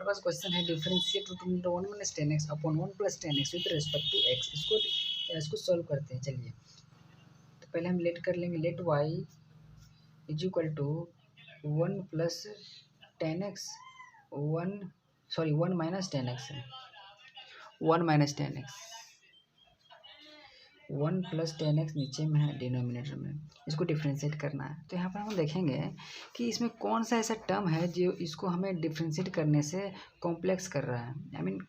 हमारे पास क्वेश्चन है differentiate root mean 1 minus 10x upon 1 plus 10x with respect to x। इसको solve करते हैं। चलिए तो पहले हम लेट कर लेंगे, let y is equal to 1 plus 10x 1 minus 10x है, 1 माइनस 10x 1 प्लस 10x नीचे में है डिनोमिनेटर में, इसको डिफ्रेंशिएट करना है। तो यहाँ पर हम देखेंगे कि इसमें कौन सा ऐसा टर्म है जो इसको हमें डिफ्रेंशिएट करने से कॉम्प्लेक्स कर रहा है,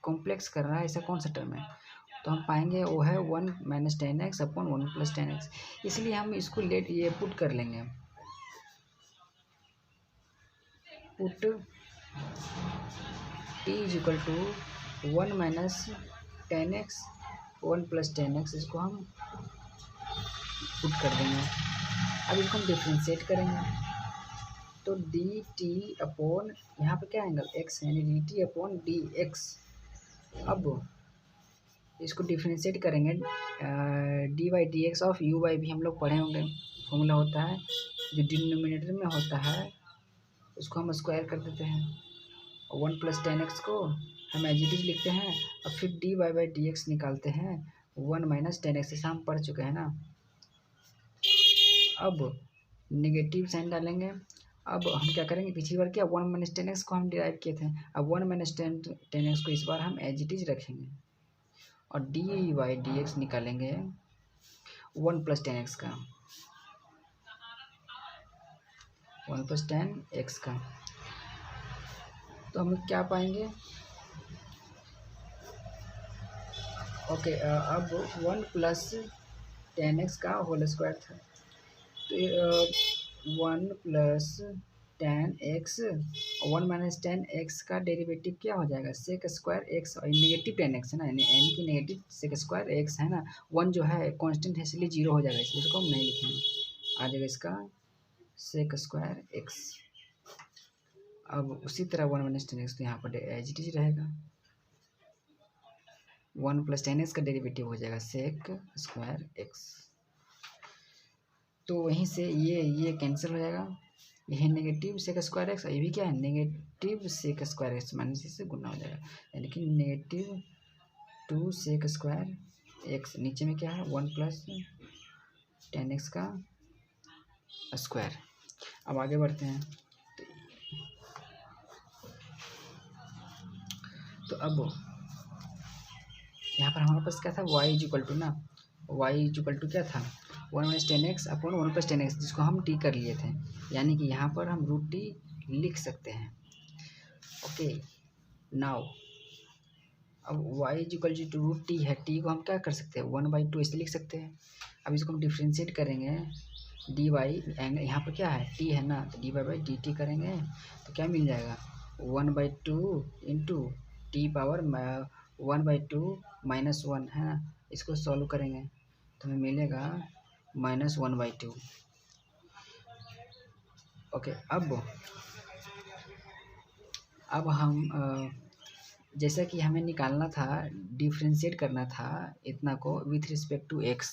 कॉम्प्लेक्स कर रहा है, ऐसा कौन सा टर्म है। तो हम पाएंगे वो है 1 minus 10x upon 1 plus 10x। इसलिए हम इसको ये पुट कर लेंगे, put t is equal to 1 minus 10x 1 plus 10x, इसको हम पुट कर देंगे। अब इसको हम डिफ्रेंशिएट करेंगे तो डी टी अपॉन यहाँ पे क्या एंगल x है, यानी d t upon d x. अब इसको डिफ्रेंशिएट करेंगे, d y d x of u y भी हम लोग पढ़े होंगे, फॉर्मूला होता है जो डिनोमिनेटर में होता है उसको हम स्क्वायर कर देते हैं, 1 प्लस 10x को हम एज इट इज लिखते हैं और फिर d y by d x निकालते हैं 1 माइनस 10x, जैसा हम पढ़ चुके हैं ना। अब नेगेटिव साइन डालेंगे। अब हम क्या करेंगे, पिछली बार क्या 1 माइनस 10x को हम डिराइव किए थे, अब 1 माइनस 10x को इस बार हम एज इट इज रखेंगे और डी वाई डी एक्स निकालेंगे 1 प्लस 10x का, 1 प्लस 10x का। तो हम क्या पाएंगे, ओके अब 1 प्लस 10x का होल स्क्वायर था, तो 1 प्लस 10x 1 माइनस 10x का डेरिवेटिव क्या हो जाएगा, सेक स्क्वायर x, और नेगेटिव 10x है ना, यानी n की नेगेटिव सेक स्क्वायर x है ना, 1 जो है कांस्टेंट है इसलिए 0 हो जाएगा, इसलिए इसको हम नहीं लिखेंगे, आ जाएगा इसका सेक स्क्वायर x। अब उसी तरह 1 माइनस 10x तो यहाँ पर एज इट इज रहेगा, 1 प्लस 10x का डेरिवेटिव हो जाएगा सेक स्क्वायर x। तो वहीं से ये कैंसिल हो जाएगा, यह नेगेटिव सेक स्क्वायर एक्स, ये भी क्या है negative sec square x, minus से गुना हो जाएगा, यानी कि नेगेटिव 2 सेक स्क्वायर एक्स। नीचे में क्या है 1 प्लस 10x का स्क्वायर। अब आगे बढ़ते हैं तो अब यहाँ पर हमारे पास क्या था, y इज इक्वल टू ना, y इज इक्वल टू क्या था 1 minus 10x upon 1 plus 10x, जिसको हम t कर लिए थे, यानी कि यहाँ पर हम रूट t लिख सकते हैं। ओके नाउ अब y is equal to root t है, t को हम क्या कर सकते हैं 1/2 ऐसे लिख सकते हैं। अब इसको हम डिफ्रेंशिएट करेंगे, डी वाई यहाँ पर क्या है t है ना, तो d y by d t करेंगे तो क्या मिल जाएगा 1/2 इंटू टी पावर 1/2 माइनस 1 है ना, इसको सॉल्व करेंगे तो हमें मिलेगा -1/2। ओके अब हम जैसा कि हमें निकालना था, डिफ्रेंशिएट करना था इतना को विथ रिस्पेक्ट टू x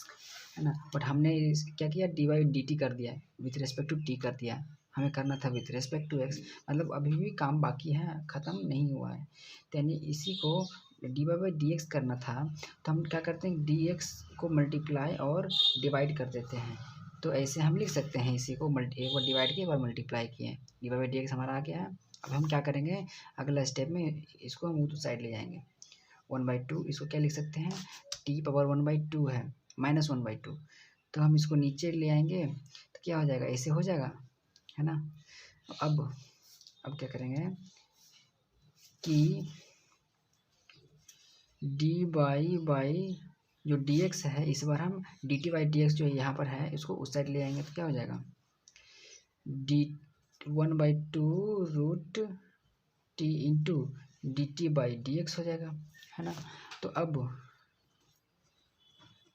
है ना, बट हमने क्या किया डी वाई डी टी कर दिया, विथ रिस्पेक्ट टू t कर दिया, हमें करना था विथ रिस्पेक्ट टू x, मतलब अभी भी काम बाकी है, ख़त्म नहीं हुआ है। तो यानी इसी को d y by d x करना था, तो हम क्या करते हैं डी एक्स को मल्टीप्लाई और डिवाइड कर देते हैं, तो ऐसे हम लिख सकते हैं इसी को एक बार डिवाइड किया एक बार मल्टीप्लाई किए, d y by d x हमारा आ गया है। अब हम क्या करेंगे अगला स्टेप में, इसको हम उधर साइड ले जाएंगे, 1/2 इसको क्या लिख सकते हैं t पावर 1/2 है -1/2, तो हम इसको नीचे ले आएंगे तो क्या हो जाएगा ऐसे हो जाएगा है ना। अब क्या करेंगे कि डी वाई बाई जो डी एक्स है, इस बार हम D t by d x जो यहाँ पर है इसको उस साइड ले आएंगे तो क्या हो जाएगा d 1/2 root t into d t by d x हो जाएगा है ना। तो अब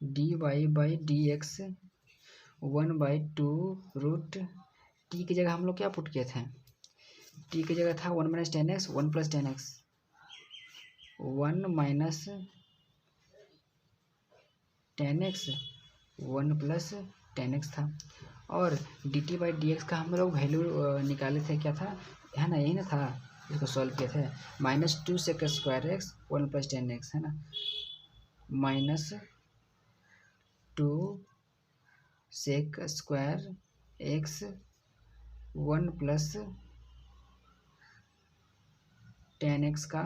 d y by d x 1/2 root t की जगह हम लोग क्या पुट किए थे, टी की जगह था 1 minus 10x 1 plus 10x, 1 minus 10x 1 plus 10x था, और D t by d x का हम लोग वैल्यू निकाले थे क्या था है ना, यही ना था इसको सॉल्व किए थे। -2 सेक स्क्वायर एक्स 1 + 10x है ना, -2 सेक स्क्वायर एक्स 1 + 10x का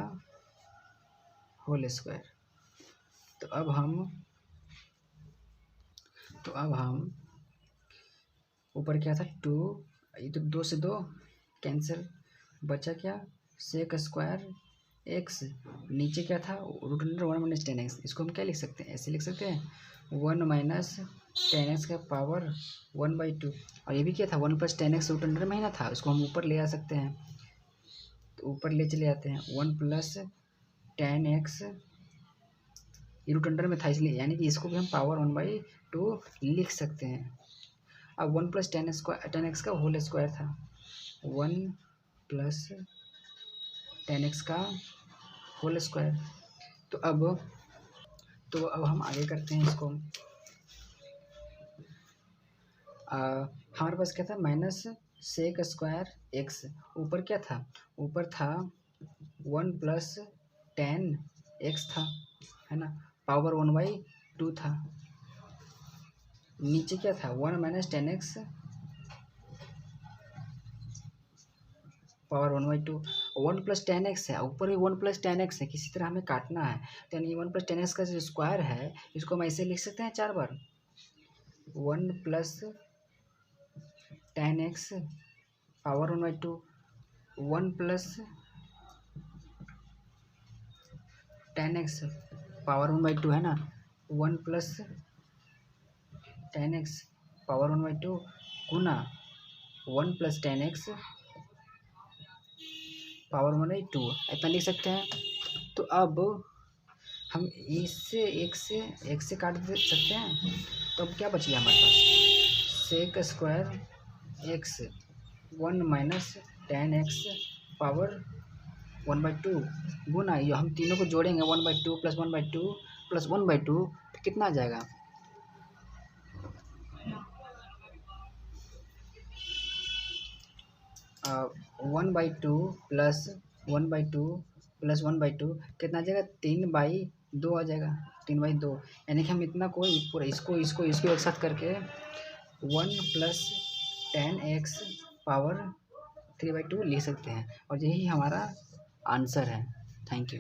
होल स्क्वायर। तो अब हम ऊपर क्या था 2, ये तो 2 से 2 कैंसिल, बचा क्या सेक स्क्वायर एक्स, नीचे क्या था √1 - 10x। इसको हम क्या लिख सकते हैं, ऐसे लिख सकते हैं 1 - 10x का पावर 1/2। और ये भी क्या था 1 + 10x √1 में ही ना था, इसको हम ऊपर ले आ सकते हैं। तो ऊपर ले चले आते हैं 1 + 10x, ये √1 में था इसलिए, यानी कि इसको भी हम पावर 1/2 लिख सकते हैं। अब 1 + 10x का होल स्क्वायर था, 1 + 10x का होल स्क्वायर। तो अब हम आगे करते हैं इसको। हमारे पास क्या था -सेक स्क्वायर एक्स, ऊपर क्या था, ऊपर था 1 + 10x था, है ना, पावर 1/2 था। नीचे क्या था 1 - 10x पावर 1/2। 1 + 10x है, ऊपर भी 1 + 10x है, किसी तरह हमें काटना है। तो यानी 1 + 10x का जो स्क्वायर है, इसको हम ऐसे लिख सकते हैं 4 बार, 1 + 10x पावर 1/2, 1 + 10x पावर 1/2 है ना, 1 + 10x पावर 1/2 गुना 1 + 10x पावर 1/2, इतना लिख सकते हैं। तो अब हम इससे एक से काट दे सकते हैं। तो अब क्या बच गया हमारे पास, sec square x 1 - 10x power 1/2 गुना, ये हम तीनों को जोड़ेंगे 1/2 + 1/2 + 1/2, तो कितना आ जाएगा 1/2 + 1/2 + 1/2 कितना आ जाएगा 3/2 आ जाएगा, 3/2। यानी कि हम इतना को पूरा इसको एक साथ करके 1 + 10x पावर 3/2 लिख सकते हैं, और यही हमारा आंसर है। Thank you.